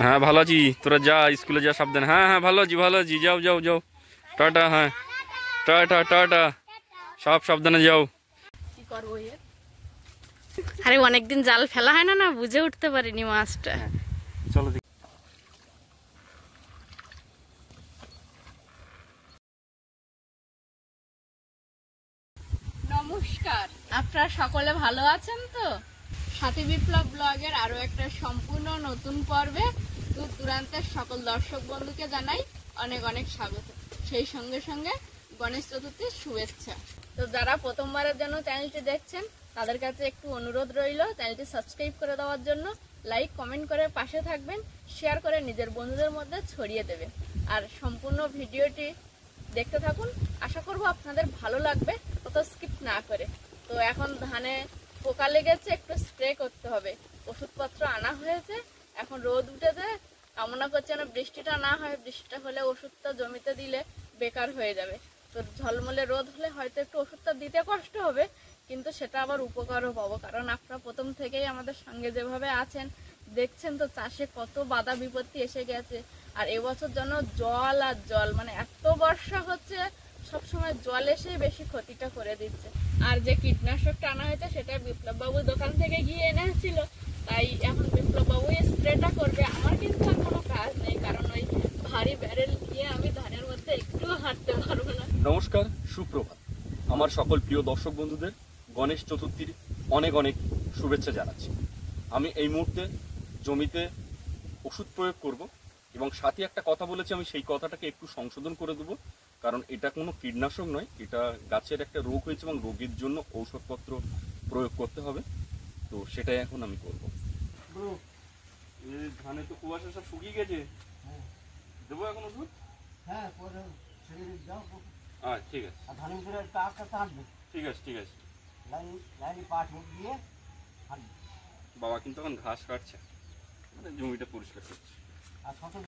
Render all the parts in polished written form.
হ্যাঁ ভালো আছি, তোরা যা স্কুলে যা সাবধানে। হ্যাঁ হ্যাঁ ভালো আছি ভালো আছি, যাও যাও যাও, টাটা। হ্যাঁ টাটা টাটা, সব সাবধানে যাও। কি করবো? আরে অনেকদিন জাল ফেলা হয় না, না বুঝে উঠতে পারিনি মাছটা। চলো দেখি। নমস্কার, আপনারা সকলে ভালো আছেন তো? সাথী বিপ্লব ব্লগের আরো একটা সম্পূর্ণ নতুন পর্বে দূর দূরান্তের সকল দর্শক বন্ধুকে জানাই অনেক অনেক স্বাগত। সেই সঙ্গে সঙ্গে গণেশ চতুর্থীর শুভেচ্ছা। তো যারা প্রথমবারের জন্য চ্যানেলটি দেখছেন তাদের কাছে একটু অনুরোধ রইল চ্যানেলটি সাবস্ক্রাইব করে দেওয়ার জন্য। লাইক কমেন্ট করে পাশে থাকবেন, শেয়ার করে নিজের বন্ধুদের মধ্যে ছড়িয়ে দেবেন। আর সম্পূর্ণ ভিডিওটি দেখতে থাকুন, আশা করব আপনাদের ভালো লাগবে, কত স্কিপ না করে। তো এখন ধানে পোকা লেগেছে, একটু স্প্রে করতে হবে। ওষুধপত্র আনা হয়েছে, এখন রোদ উঠেছে, কামনা করছে না বৃষ্টিটা না হয়। বৃষ্টিটা হলে ওষুধটা জমিতে দিলে বেকার হয়ে যাবে। তো ঝলমলে রোদ হলে হয়তো একটু ওষুধটা দিতে কষ্ট হবে, কিন্তু সেটা আবার উপকারও পাবো। কারণ আপনারা প্রথম থেকেই আমাদের সঙ্গে যেভাবে আছেন দেখছেন তো চাষে কত বাধা বিপত্তি এসে গেছে। আর এবছর যেন জল আর জল, মানে এত বর্ষা হচ্ছে, সবসময় জল এসে বেশি ক্ষতিটা করে দিচ্ছে। আর যে কীটনাশকটা আনা হয়েছে সেটা বিপ্লব বাবু দোকান থেকে গিয়ে এনেছিল, তাই এখন বিপ্লব বাবু স্প্রেটা করবে। আমার কিন্তু আর কোনো কাজ নেই, কারণ ওই ভারী ব্যারেল নিয়ে আমি ধানের মধ্যে একটু হাঁটতে পারবো না। নমস্কার, সুপ্রভাত। আমার সকল প্রিয় দর্শক বন্ধুদের গণেশ চতুর্থীর অনেক অনেক শুভেচ্ছা জানাচ্ছি। আমি এই মুহূর্তে জমিতে ওষুধ প্রয়োগ করব এবং সাথে একটা কথা বলেছি, আমি সেই কথাটাকে একটু সংশোধন করে দেবো। কারণ এটা কোনো কীটনাশক নয়, এটা গাছের একটা রোগ হয়েছে এবং রোগের জন্য ঔষধপত্র প্রয়োগ করতে হবে। তো সেটাই এখন আমি করব। ধানে তো কুয়াশা সব শুকিয়ে গেছে, দেবো এখন ওষুধ? হ্যাঁ, পরে ছেড়ে দাও। আচ্ছা ঠিক আছে, আর ধানের ভিতরে টাকা থাকবে, ঠিক আছে ঠিক আছে। লাইনে পাট মুখ দিয়ে হাঁটবে। বাবা কিন্তু এখন ঘাস কাটছে, মানে জমিটা পরিষ্কার করছে। আর ফসল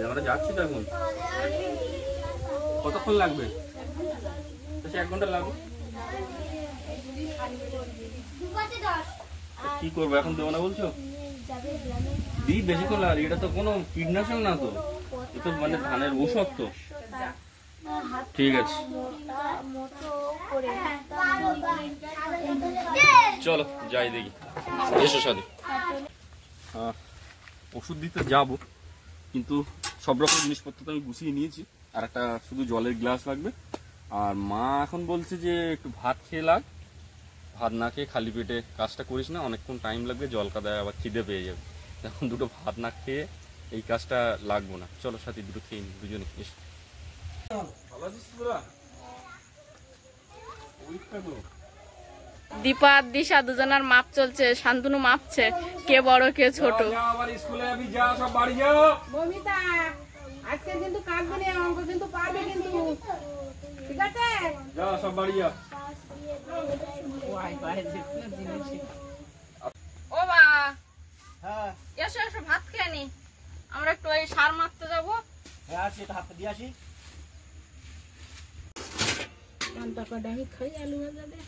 আমরা যাচ্ছি তো এখন। কতক্ষণ লাগবে? 1 ঘন্টা লাগবে। কি করবো এখন, দেবো না বলছো? দিই বেশিক্ষণ লাগে। এটা তো কোনো কীটনাশক না তো, এটা তো মানে ধানের ঔষধ তো। ঠিক আছে চলো যাই দেখি। এসো সাথে। ওষুধ দিতে যাব, কিন্তু সব রকম জিনিসপত্র তো আমি গুছিয়ে নিয়েছি। আর একটা শুধু জলের গ্লাস লাগবে। আর মা এখন বলছে যে একটু ভাত খেয়ে লাগ, ভাত না খেয়ে খালি পেটে কাজটা করিস না, অনেকক্ষণ টাইম লাগবে, জল কাদায় আবার খিদে পেয়ে যাবে। এখন দুটো ভাত না খেয়ে এই কাজটা লাগবো না। চলো সাথে দুটো খেয়ে নি দুজনে। এসো। ভালো আছিস তোরা? দীপা আর দিশা দুজনের মাপ চলছে, শান্তনু মাপছে কে বড় কে ছোট। আবার স্কুলে যাবি, যা সব বাড়ি যাও। মমিতা আজকে কিন্তু কাটবে না, অঙ্ক কিন্তু পারবে কিন্তু, ঠিক আছে? যা সব বাড়ি যা। ও বা, হ্যাঁ এসো এসো ভাত খেয়ে নি, আমরা একটু ওই সার মারতে যাবো। হ্যাঁ আসি, এটা হাতে দিয়ে আসি। পান্তা কটা আমি খাই, আলু ভাজা দে।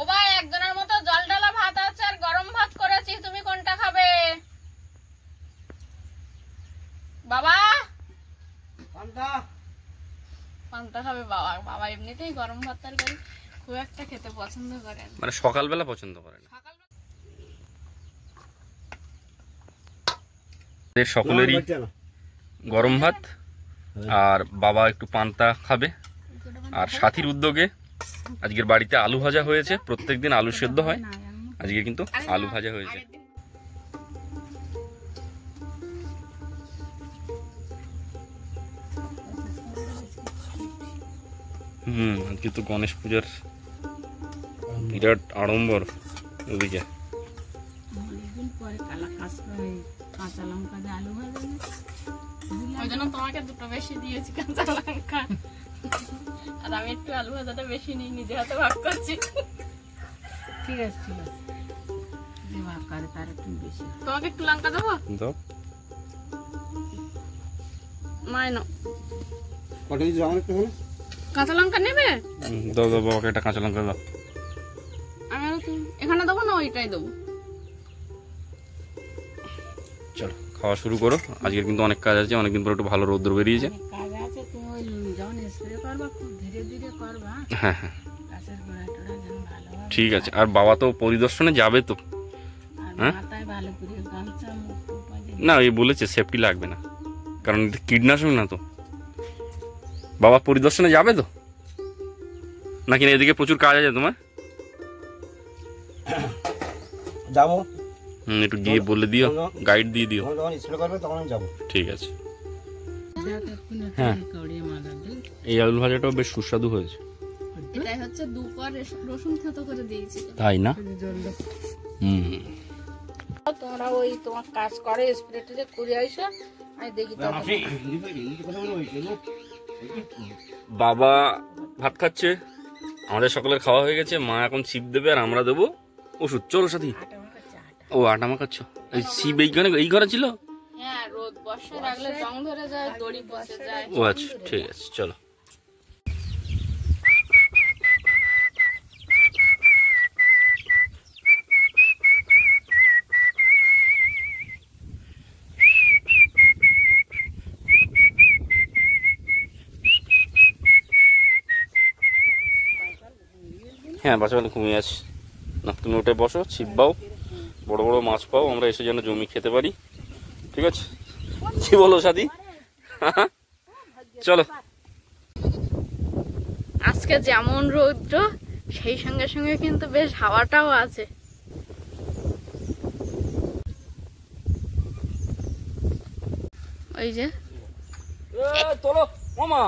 ও ভাই, একজনের মতো জল ডালা ভাত আছে আর গরম ভাত করেছি, তুমি কোনটা খাবে? বাবা পান্তা পান্তা খাবে বাবা। বাবা এমনিতেই গরম ভাত তরকারি খুব একটা খেতে পছন্দ করেন, মানে সকালবেলা পছন্দ করে না। সকলেরই গরম ভাত, আর বাবা একটু পান্তা খাবে। আর সাথীর উদ্যোগে আজকের বাড়িতে আলু ভাজা হয়েছে। প্রত্যেকদিন আলু সেদ্ধ হয়, আজকে কিন্তু আলু ভাজা হয়েছে। আজকে তো গণেশ পূজার বিরাট আড়ম্বর। ওদিকে ওই জন্য তোমাকে দুটো বেশি দিয়েছি কাঁচা লঙ্কা, আর আমি একটু আলু ভাজাটা বেশি নিই, নিজে হাতে ভাগ করছি। ঠিক আছে ঠিক আছে, যে ভাগ করে তার একটু বেশি। তোমাকে একটু লঙ্কা দেবো? দাও। মায় না কটা দিচ্ছি আমার একটু হলো? কাঁচা লঙ্কা নেবে? দাও দাও বাবাকে একটা কাঁচা লঙ্কা দাও। আমি এখানে দেবো না ওইটাই দেবো? চলো খাওয়া শুরু করো, আজকের কিন্তু অনেক কাজ আছে, অনেকদিন পর একটু ভালো রৌদ্র বেরিয়েছে। কাজ আছে, তুমি ওই যখন স্প্রে করবা খুব ধীরে ধীরে করবা, হ্যাঁ হ্যাঁ গাছের গোড়া টোড়া যেন ভালো হয়। ঠিক আছে। আর বাবা তো পরিদর্শনে যাবে তো? আর হ্যাঁ? মাথায় ভালো করে গামছা মুখ টুক বাঁধে না এই বলেছে সেফটি লাগবে না, কারণ এটা কীটনাশক না তো। বাবা পরিদর্শনে যাবে তো নাকি না এদিকে প্রচুর কাজ আছে তোমার? যাবো, একটু গিয়ে বলে দিও, গাইড দিয়ে দিও। যখন যখন স্প্রে করবে তখন আমি যাবো। ঠিক আছে। যাতে কোনো হ্যাঁ। কড়িয়ে মাজা দিই। এই আলু ভাজাটাও বেশ সুস্বাদু হয়েছে। এটাই হচ্ছে 2 কোয়া রসুন থেতো করে দিয়েছি। তাই না? জল দাও। হুম। তোমরা ওই তোমার কাজ করে স্প্রে টেরে করে আইসো, আমি দেখি তো। বাবা ভাত খাচ্ছে, আমাদের সকলের খাওয়া হয়ে গেছে। মা এখন ছিপ দেবে আর আমরা দেবো ওষুধ। চলো সাথী। ও আটা মাখাচ্ছ? এই ছিপ এই ঘরে ছিল? হ্যাঁ, রোদ বর্ষায় রাখলে জং ধরে যায়, দড়ি পচে যায়। ও আচ্ছা ঠিক আছে চলো। হ্যাঁ বাচ্চাগুলো ঘুমিয়ে আছে। না তুমি উঠে বসো, ছিপ বাও, বড় বড় মাছ পাও, আমরা এসে যেন জমি খেতে পারি। ঠিক আছে? কি বলো সাথী? চলো। আজকে যেমন রৌদ্র, সেই সঙ্গে সঙ্গে কিন্তু বেশ হাওয়াটাও আছে। ওই যে চলো মামা।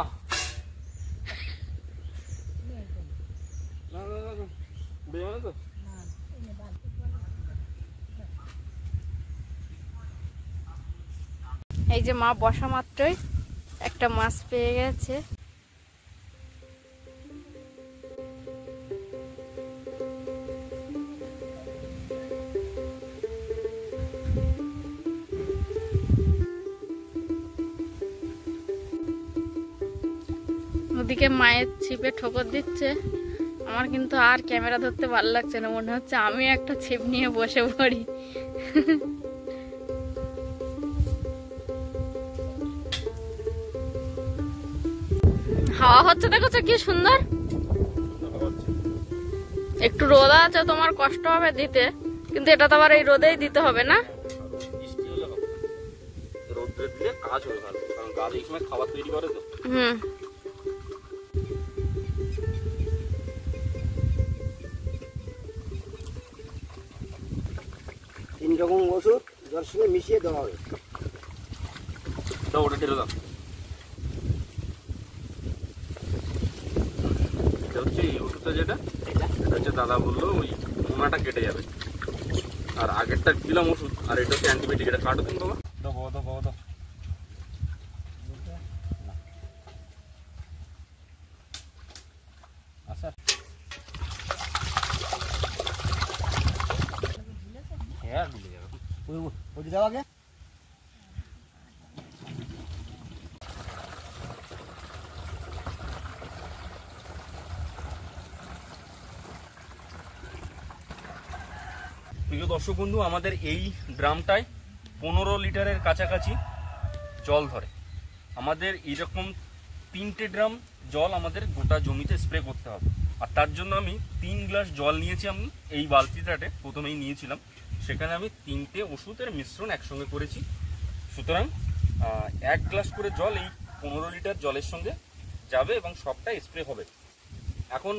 এই যে মা বসা মাত্রই একটা মাছ পেয়ে গেছে। ওদিকে মায়ের ছিপে ঠোকর দিচ্ছে। আমার কিন্তু আর ক্যামেরা ধরতে ভালো লাগছে না, মনে হচ্ছে আমি একটা ছিপ নিয়ে বসে পড়ি। হাওয়া হচ্ছে দেখছো কি সুন্দর। একটু রোদ আছে, তোমার কষ্ট হবে দিতে, কিন্তু এটা তো আবার এই রোদেই দিতে হবে না। রোদ্রে দিলে কাজ হবে ভালো, কারণ গাছ এই সময় খাবার তৈরি করে তো। হুম। 3 রকম ওষুধ জলের সঙ্গে মিশিয়ে দেওয়া হবে। দাও ওটা ঢেলে দাও। এটা হচ্ছে এই ওষুধটা, যেটা এটা হচ্ছে দাদা বললো ওই মোনাটা কেটে যাবে। আর আগেরটা দিলাম ওষুধ, আর এটা হচ্ছে অ্যান্টিবায়োটিক। এটা কাটো দিন বাবা। দাও বাবা, দাও বাবা, দাও। আচ্ছা হ্যাঁ ভুলে যাবে। ওটি দেওয়া আগে। প্রিয় দর্শক বন্ধু, আমাদের এই ড্রামটায় 15 লিটারের কাছাকাছি জল ধরে। আমাদের এইরকম 3টে ড্রাম জল আমাদের গোটা জমিতে স্প্রে করতে হবে। আর তার জন্য আমি 3 গ্লাস জল নিয়েছি। আমি এই বালতিটাতে প্রথমেই নিয়েছিলাম, সেখানে আমি 3টে ওষুধের মিশ্রণ একসঙ্গে করেছি। সুতরাং 1 গ্লাস করে জল এই 15 লিটার জলের সঙ্গে যাবে এবং সবটা স্প্রে হবে। এখন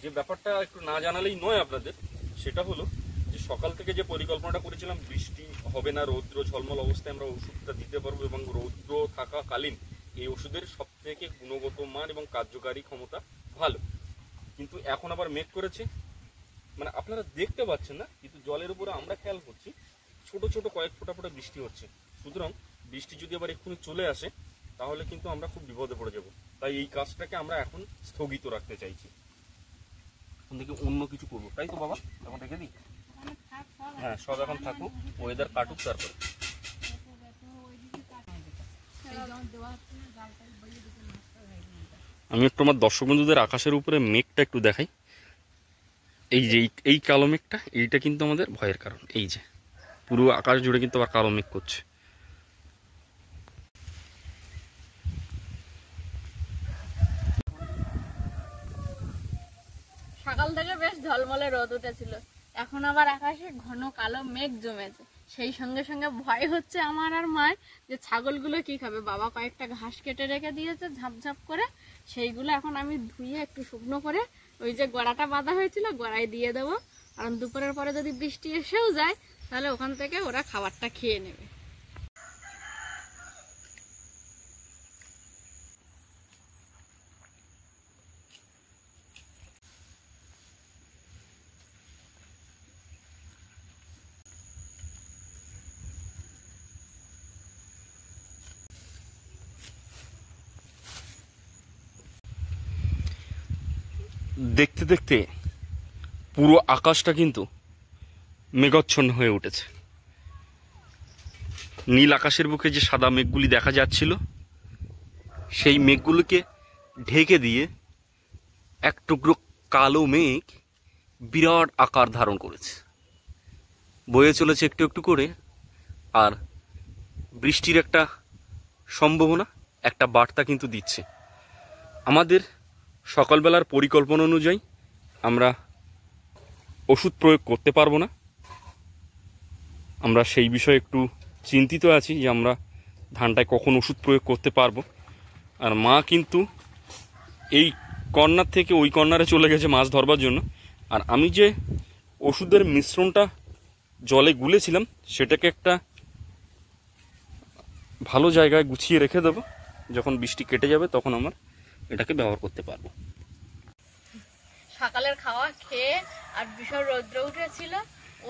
যে ব্যাপারটা একটু না জানালেই নয় আপনাদের, সেটা হলো যে সকাল থেকে যে পরিকল্পনাটা করেছিলাম, বৃষ্টি হবে না, রৌদ্র ঝলমল অবস্থায় আমরা ওষুধটা দিতে পারবো এবং রৌদ্র থাকাকালীন এই ওষুধের সব থেকে গুণগত মান এবং কার্যকারী ক্ষমতা ভালো। কিন্তু এখন আবার মেঘ করেছে, মানে আপনারা দেখতে পাচ্ছেন না, কিন্তু জলের উপরে আমরা খেয়াল করছি ছোট ছোট কয়েক ফোঁটা ফোঁটা বৃষ্টি হচ্ছে। সুতরাং বৃষ্টি যদি আবার এক্ষুনি চলে আসে তাহলে কিন্তু আমরা খুব বিপদে পড়ে যাব। তাই এই কাজটাকে আমরা এখন স্থগিত রাখতে চাইছি, এখন থেকে অন্য কিছু করবো। তাই তো বাবা, এখন রেখে দিই? হ্যাঁ সব এখন থাকুক, ওয়েদার কাটুক, তারপরে আমি একটু আমার দর্শক বন্ধুদের আকাশের উপরে মেঘটা একটু দেখাই। এই যে এই কালো মেঘটা, এইটা কিন্তু আমাদের ভয়ের কারণ। এই যে পুরো আকাশ জুড়ে কিন্তু আবার কালো মেঘ করছে। সকাল থেকে বেশ ঝলমলে রোদ উঠেছিল, এখন আবার আকাশে ঘন কালো মেঘ জমেছে। সেই সঙ্গে সঙ্গে ভয় হচ্ছে আমার আর মায়ের যে ছাগলগুলো কি খাবে। বাবা কয়েকটা ঘাস কেটে রেখে দিয়েছে ঝাপঝাপ করে, সেইগুলো এখন আমি ধুয়ে একটু শুকনো করে ওই যে গোড়াটা বাঁধা হয়েছিল গোড়ায় দিয়ে দেবো। কারণ দুপুরের পরে যদি বৃষ্টি এসেও যায় তাহলে ওখান থেকে ওরা খাবারটা খেয়ে নেবে। দেখতে দেখতে পুরো আকাশটা কিন্তু মেঘাচ্ছন্ন হয়ে উঠেছে। নীল আকাশের বুকে যে সাদা মেঘগুলি দেখা যাচ্ছিল, সেই মেঘগুলোকে ঢেকে দিয়ে এক টুকরো কালো মেঘ বিরাট আকার ধারণ করেছে, বয়ে চলেছে একটু একটু করে। আর বৃষ্টির একটা সম্ভাবনা, একটা বার্তা কিন্তু দিচ্ছে। আমাদের সকালবেলার পরিকল্পনা অনুযায়ী আমরা ওষুধ প্রয়োগ করতে পারবো না। আমরা সেই বিষয়ে একটু চিন্তিত আছি যে আমরা ধানটায় কখন ওষুধ প্রয়োগ করতে পারবো। আর মা কিন্তু এই কর্নার থেকে ওই কর্নারে চলে গেছে মাছ ধরবার জন্য। আর আমি যে ওষুধের মিশ্রণটা জলে গুলেছিলাম সেটাকে একটা ভালো জায়গায় গুছিয়ে রেখে দেবো। যখন বৃষ্টি কেটে যাবে তখন আমার এটাকে ব্যবহার করতে পারবো। সকালের খাওয়া খেয়ে আর ভীষণ রৌদ্র উঠেছিল,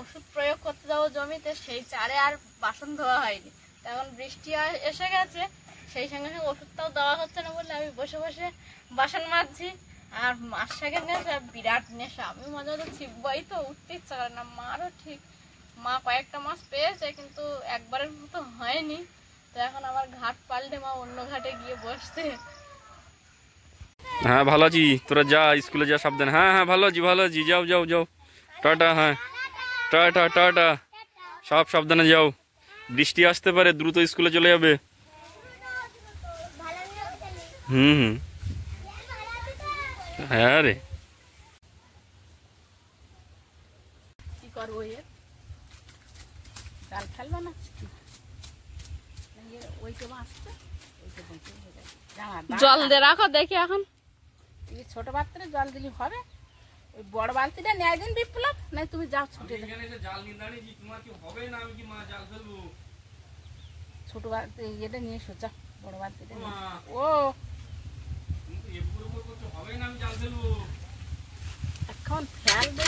ওষুধ প্রয়োগ করতে যাবো জমিতে, সেই চারে আর বাসন ধোয়া হয়নি। এখন বৃষ্টি এসে গেছে, সেই সঙ্গে সঙ্গে ওষুধটাও দেওয়া হচ্ছে না বলে আমি বসে বসে বাসন মাজছি। আর মাছ শাকের নেশা, বিরাট নেশা। আমি মাঝে মাঝে ছিপবাই তো উঠতে ইচ্ছা করে না। মারও ঠিক, মা কয়েকটা মাছ পেয়েছে কিন্তু একবারের মতো হয়নি। তো এখন আবার ঘাট পাল্টে মা অন্য ঘাটে গিয়ে বসছে। হ্যাঁ ভালো আছি, তোরা যা স্কুলে যা সাবধানে। হ্যাঁ হ্যাঁ ভালো আছি, ভালো আছি, যাও যাও যাও, টাটা। হ্যাঁ টাটা টাটা, সব সাবধানে যাও, বৃষ্টি আসতে পারে, দ্রুত স্কুলে চলে যাবে। হুম হুম, হ্যাঁ রে। কি করবো এর জাল ফেলবো না, জল দিয়ে রাখো দেখি। এখন ছোট পাত্রে জল দিলে হবে, ওই বড় বালতিটা নেয় দিন বিপ্লব, না তুমি যাও ছুটে ছোট বালতি এটা নিয়ে এসো, যাও বড় বালতিটা ও এখন ফেলবে।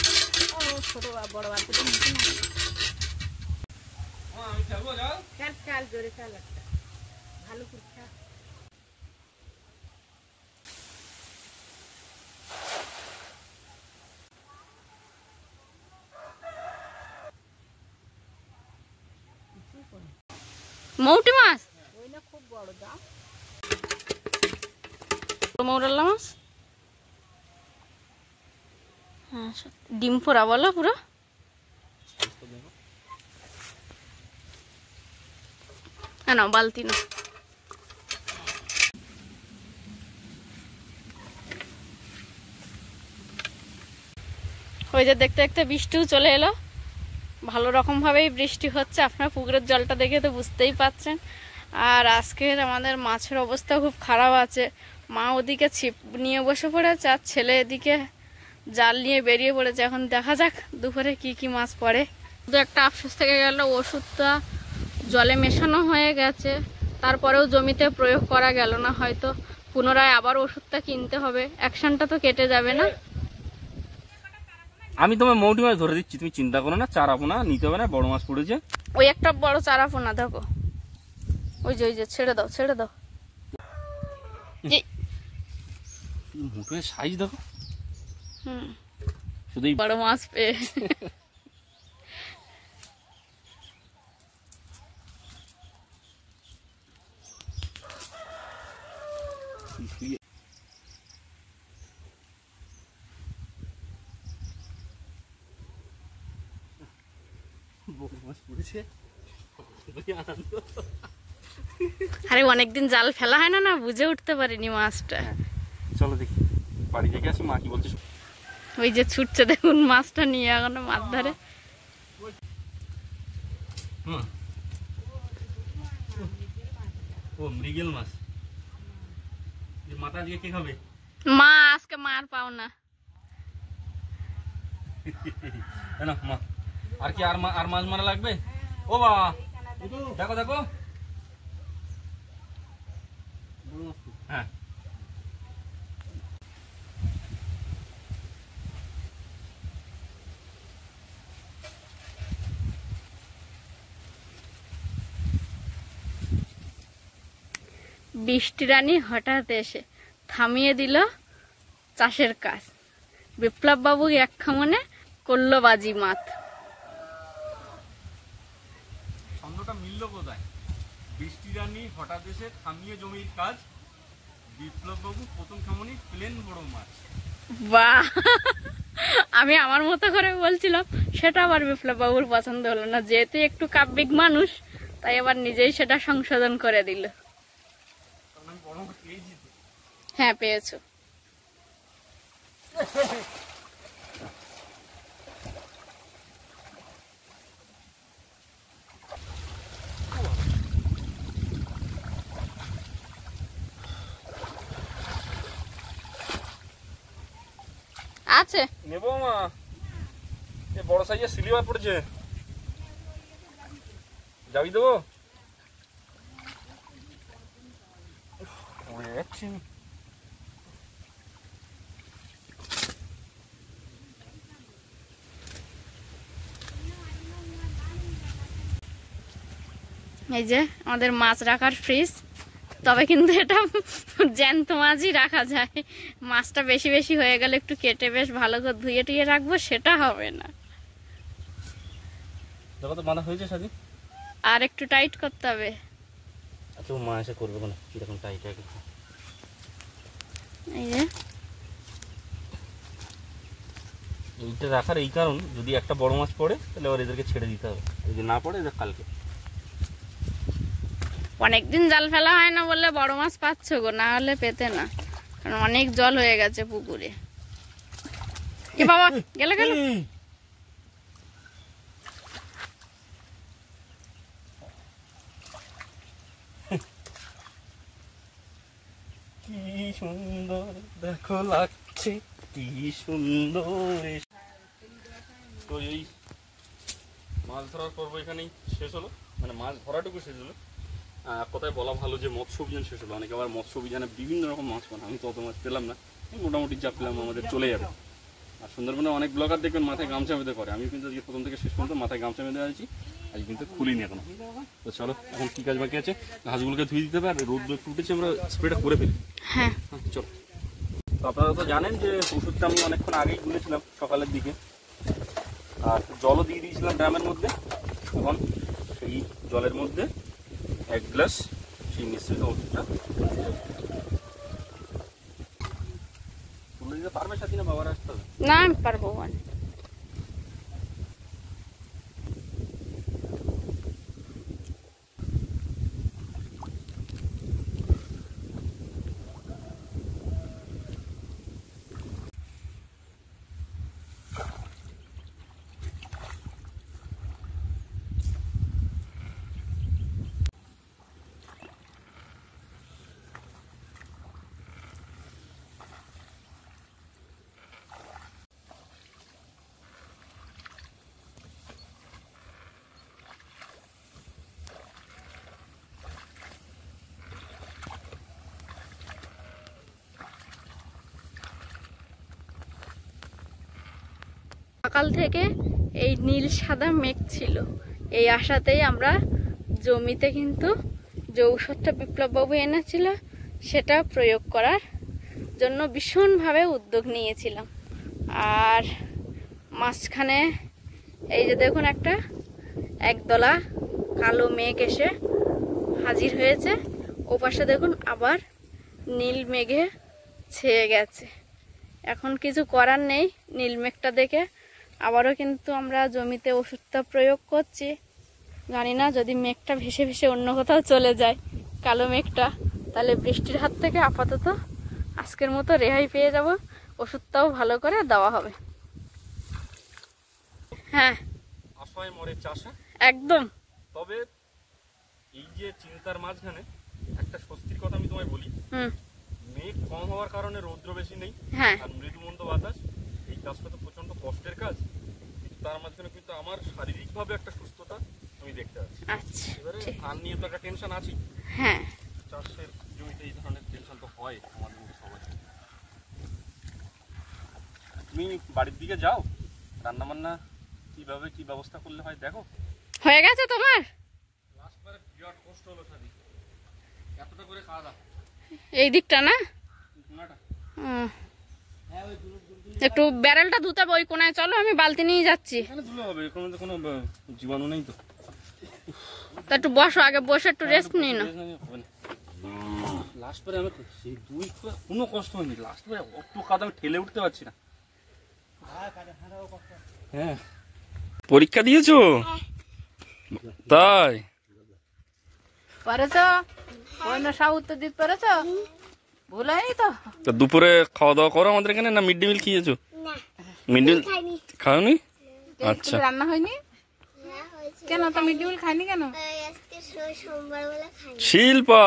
ও ছোট বড় বালতিটা নিচে খেল খেল জোরে খেল, একটা ভালো করে খেল। মৌটি মাছ, ওই না খুব বড় দাম মৌরাল্লা মাছ। হ্যাঁ ডিম পোড়া বলো পুরো। না বালতি না, ওই যে দেখতে দেখতে বৃষ্টিও চলে এলো। ভালো রকমভাবেই বৃষ্টি হচ্ছে, আপনার পুকুরের জলটা দেখে তো বুঝতেই পাচ্ছেন। আর আজকের আমাদের মাছের অবস্থা খুব খারাপ আছে। মা ওদিকে ছিপ নিয়ে বসে পড়েছে আর ছেলে এদিকে জাল নিয়ে বেরিয়ে পড়েছে। এখন দেখা যাক দুপুরে কি কি মাছ পড়ে। শুধু একটা আফসোস থেকে গেল, ওষুধটা জলে মেশানো হয়ে গেছে, তারপরেও জমিতে প্রয়োগ করা গেল না। হয়তো পুনরায় আবার ওষুধটা কিনতে হবে, অ্যাকশনটা তো কেটে যাবে না। আমি তোমার মৌটি মাছ ধরে দিচ্ছি, তুমি চিন্তা করো না, চারাপোনা নিতে হবে না, বড় মাছ পড়েছে। ওই একটা বড় চারাপোনা দেখো, ওই যে ছেড়ে দাও ছেড়ে দাও। মোটের সাইজ দেখো, হুম শুধু বড় মাছ পেয়ে মাছ পড়েছে, আনন্দ। আরে অনেকদিন জাল ফেলা হয় না, না বুঝে উঠতে পারিনি মাছটা। চলো দেখি বাড়ি থেকে আসি, মা কি বলছে। ওই যে ছুটছে দেখুন মাছটা নিয়ে এখনো মাছ ধরে। ও মৃগেল মাছ, মাথা দিয়ে কে খাবে? মা আজকে মার পাও না। মা আর কি, আর মাছ মারা লাগবে? ও বাবা দেখো দেখো, হ্যাঁ বৃষ্টি রানী হঠাৎ এসে থামিয়ে দিল চাষের কাজ। বিপ্লব বাবু এক খামনে করলো বাজি মাত। ছন্দটা মিললো কোথায়? বৃষ্টি রানী হঠাৎ এসে থামিয়ে জমির কাজ, বিপ্লব বাবু প্রথম খামনি প্লেন বড় মাছ। বাহ, আমি আমার মতো করে বলছিলাম, সেটা আবার বিপ্লব বাবুর পছন্দ হলো না। যেহেতু একটু কাব্যিক মানুষ, তাই আবার নিজেই সেটা সংশোধন করে দিল। হ্যাঁ পেয়েছো। আছে নেবো মা, এ বড় সাইজের সিলিভার পড়েছে, যাবি দেবো? এই যে আমাদের মাছ রাখার ফ্রিজ, তবে কিন্তু এটা জ্যান্ত মাছই রাখা যায়। মাছটা বেশি বেশি হয়ে গেলে একটু কেটে বেশ ভালো করে ধুয়ে টুয়ে রাখবো, সেটা হবে না। দেখো তো বাঁধা হয়েছে সাজি, আর একটু টাইট করতে হবে। আচ্ছা মা এসে করবে না, কিরকম টাইট আছে। এই যে এইটা রাখার এই কারণ, যদি একটা বড় মাছ পড়ে তাহলে আবার এদেরকে ছেড়ে দিতে হবে, যদি না পড়ে এদের কালকে। অনেকদিন জাল ফেলা হয় না বললে বড় মাছ পাচ্ছ গো, না হলে পেতে না, কারণ অনেক জল হয়ে গেছে পুকুরে। কি বাবা গেলে গেল। কি সুন্দর দেখো লাগছে, কি সুন্দর। তো এই মাছ ধরার পর্ব এখানেই শেষ হলো, মানে মাছ ধরাটুকু শেষ হলো। কথায় বলা ভালো যে মৎস্য অভিযান শেষ হলো। অনেকে আবার মৎস্য অভিযানে বিভিন্ন রকম মাছ পান, আমি তো অত মাছ পেলাম না, মোটামুটি যা পেলাম আমাদের চলে যাবে। আর সুন্দরবনে অনেক ব্লগার দেখবেন মাথায় গামছা বেঁধে করে, আমি কিন্তু আজকে প্রথম থেকে শেষ পর্যন্ত মাথায় গামছা বেঁধে আছি, আজ কিন্তু খুলিনি এখনো। তো চলো এখন কি কাজ বাকি আছে, ঘাসগুলোকে ধুয়ে দিতে হবে, আর রোদ একটু উঠেছে, আমরা স্প্রেটা করে ফেলি। হ্যাঁ চলো। তো আপনারা তো জানেন যে ওষুধটা আমি অনেকক্ষণ আগেই গুলেছিলাম সকালের দিকে, আর জলও দিয়ে দিয়েছিলাম ড্রামের মধ্যে। এখন সেই জলের মধ্যে 1 গ্লাস সেই মিশ্রিত ওষুধটা তুলে দিতে পারবে সাথী, না বাবার আসতে হবে? না আমি পারবো মানে। সকাল থেকে এই নীল সাদা মেঘ ছিল, এই আশাতেই আমরা জমিতে কিন্তু যে ঔষধটা বিপ্লববাবু এনেছিল সেটা প্রয়োগ করার জন্য ভীষণভাবে উদ্যোগ নিয়েছিলাম। আর মাঝখানে এই যে দেখুন একটা একদলা কালো মেঘ এসে হাজির হয়েছে, ও পাশে দেখুন আবার নীল মেঘে ছেয়ে গেছে। এখন কিছু করার নেই, নীল মেঘটা দেখে আবারও কিন্তু আমরা জমিতে ওষুধটা প্রয়োগ করছি। জানি না যদি মেঘটা ভেসে ভেসে অন্য কোথাও চলে যায়, কালো মেঘটা, তাহলে বৃষ্টির হাত থেকে আপাতত আজকের মতো রেহাই পেয়ে যাব। ওষুধটাও ভালো করে দেওয়া হবে। হ্যাঁ আশায় মরে চাষা। একদম। তবে এই যে চিন্তার মাঝখানে একটা স্বস্তির কথা আমি তোমায় বলি, মেঘ কম হওয়ার কারণে রৌদ্র বেশি নেই, হ্যাঁ আর মৃদুমন্দ বাতাস। এই কাজটা তো প্রচন্ড কষ্টের কাজ, কিন্তু তার মাঝখানে কিন্তু আমার শারীরিকভাবে একটা সুস্থতা আমি দেখতে পাচ্ছি। আচ্ছা এবারে ঠিক। ধান নিয়ে তো একটা টেনশন আছেই, হ্যাঁ চাষের জমিতে এই ধরনের টেনশন তো হয় আমাদের মধ্যে সবাই। তুমি বাড়ির দিকে যাও, রান্না বান্না কিভাবে কি ব্যবস্থা করলে হয় দেখো। হয়ে গেছে তোমার? লাস্টবারে বিরাট কষ্ট হলো শাদি, এতটা করে খাওয়া দাওয়া এই দিকটা না, শোনাটা। একটু ব্যারেলটা ধুতে হবে ওই কোনায়, চলো আমি বালতি নিয়ে যাচ্ছি। এখানে ধুলে হবে, এখানে তো কোনো জীবাণু নেই তো। তো একটু বসো, আগে বসে একটু রেস্ট নিই না। লাস্ট পরে আমি সেই দুই কোনো কষ্ট হয়নি, লাস্ট পরে একটু কাদা আমি ঠেলে উঠতে পারছি না। হ্যাঁ পরীক্ষা দিয়েছো? তাই পারেছো? অন্য সব উত্তর দিতে পেরেছো? ভুল হয়নি তো? তা দুপুরে খাওয়া দাওয়া করো আমাদের এখানে, না মিড ডে মিল খেয়েছো? মিড ডে মিল খাওনি? আচ্ছা রান্না হয়নি কেন? তো মিড ডে মিল খাইনি কেন? শিল্পা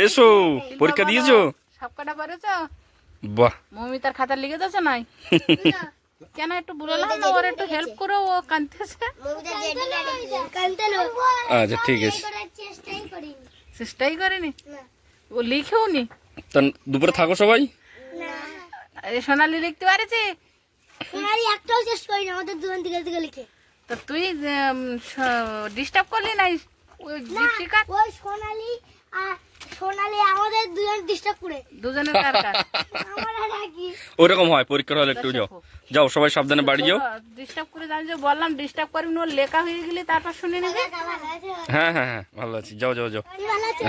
এসো, পরীক্ষা দিয়েছো? সব কটা পারেছো? বাহ, মমিতার খাতা লিখে দিয়েছো নাই? কেন একটু বললাম না ওর একটু হেল্প করো, ও কাঁদতেছে। আচ্ছা ঠিক আছে। চেষ্টাই করেনি, ও লিখেও নি। তা দুপুরে থাকো সবাই। সোনালি লিখতে পারেছি? সোনালি একটাও চেষ্টা করি না, আমাদের দুজন দিকে দিকে লিখে। তো তুই ডিস্টার্ব করলি নাই? ওই দীপশিখা ওই সোনালি আর সোনালি আমাদের দুজন ডিস্টার্ব করে। দুজনের দরকার। আমার আর কি ওরকম হয়, পরীক্ষার হলে একটু যাও যাও সবাই সাবধানে বাড়ি যাও। ডিস্টার্ব করে জানি যে বললাম ডিস্টার্ব করবি না, ওর লেখা হয়ে গেলে তারপর শুনে নেবে। হ্যাঁ হ্যাঁ হ্যাঁ ভালো আছি, যাও যাও যাও।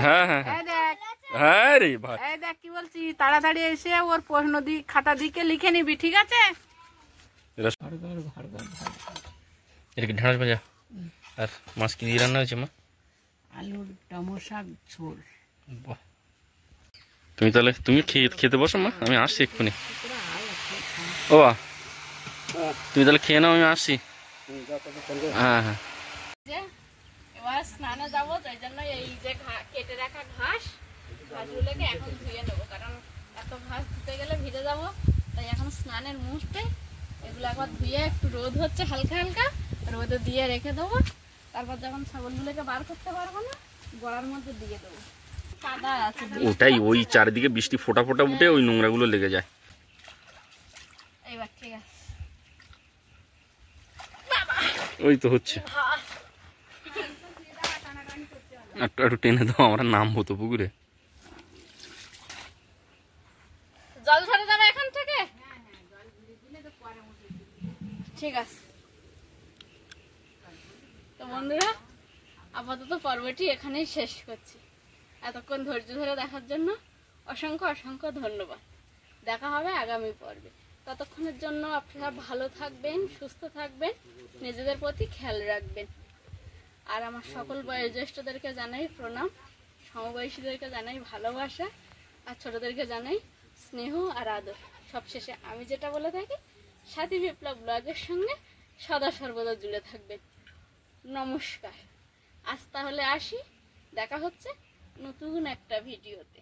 হ্যাঁ হ্যাঁ হ্যাঁ এই দেখ, হ্যাঁ রে ভাই, এই দেখ কি বলছি, তাড়াতাড়ি এসে ওর প্রশ্ন খাতা দিকে লিখে নিবি, ঠিক আছে? এটা কি ঢেঁড়স ভাজা আর মাছ কি দিয়ে রান্না হয়েছে মা? আলুর টমেটো শাক ঝোল। বাহ, তুমি তাহলে তুমি খেতে বসো মা, আমি আসছি এক্ষুনি। ও বাহ, তুমি তাহলে খেয়ে নাও, আমি আসছি। হ্যাঁ হ্যাঁ যে এবার স্নানে যাবো, তাই জন্য এই যে কেটে রাখা ঘাসগুলোকে এখন ধুয়ে নেবো, কারণ এত ঘাস ধুতে গেলে ভিজে যাবো। তাই এখন স্নানের মুহূর্তে এগুলো একবার ধুয়ে একটু রোদ হচ্ছে হালকা হালকা, রোদে দিয়ে রেখে দেবো। তারপর যখন ছাগলগুলোকে বার করতে পারবো না, গড়ার মধ্যে দিয়ে দেবো। কাদা আছে, ওটাই, ওই চারিদিকে বৃষ্টি ফোটা ফোটা উঠে ওই নোংরাগুলো লেগে যায়। এইবার ঠিক আছে। ওই তো হচ্ছে, একটু একটু টেনে দাও, আমরা নামবো তো পুকুরে। জল ঝরে যাবে এখান থেকে, ঠিক আছে। তো বন্ধুরা, আপাতত পর্বটি এখানেই শেষ করছি। এতক্ষণ ধৈর্য ধরে দেখার জন্য অসংখ্য অসংখ্য ধন্যবাদ। দেখা হবে আগামী পর্বে। ততক্ষণের জন্য আপনারা ভালো থাকবেন, সুস্থ থাকবেন, নিজেদের প্রতি খেয়াল রাখবেন। আর আমার সকল বয়োজ্যেষ্ঠদেরকে জানাই প্রণাম, সমবয়সীদেরকে জানাই ভালোবাসা, আর ছোটদেরকে জানাই স্নেহ আর আদর। সবশেষে আমি যেটা বলে থাকি, সাথী বিপ্লব ব্লগের সঙ্গে সদা সর্বদা জুড়ে থাকবেন। নমস্কার। আজ তাহলে আসি, দেখা হচ্ছে নতুন একটা ভিডিওতে।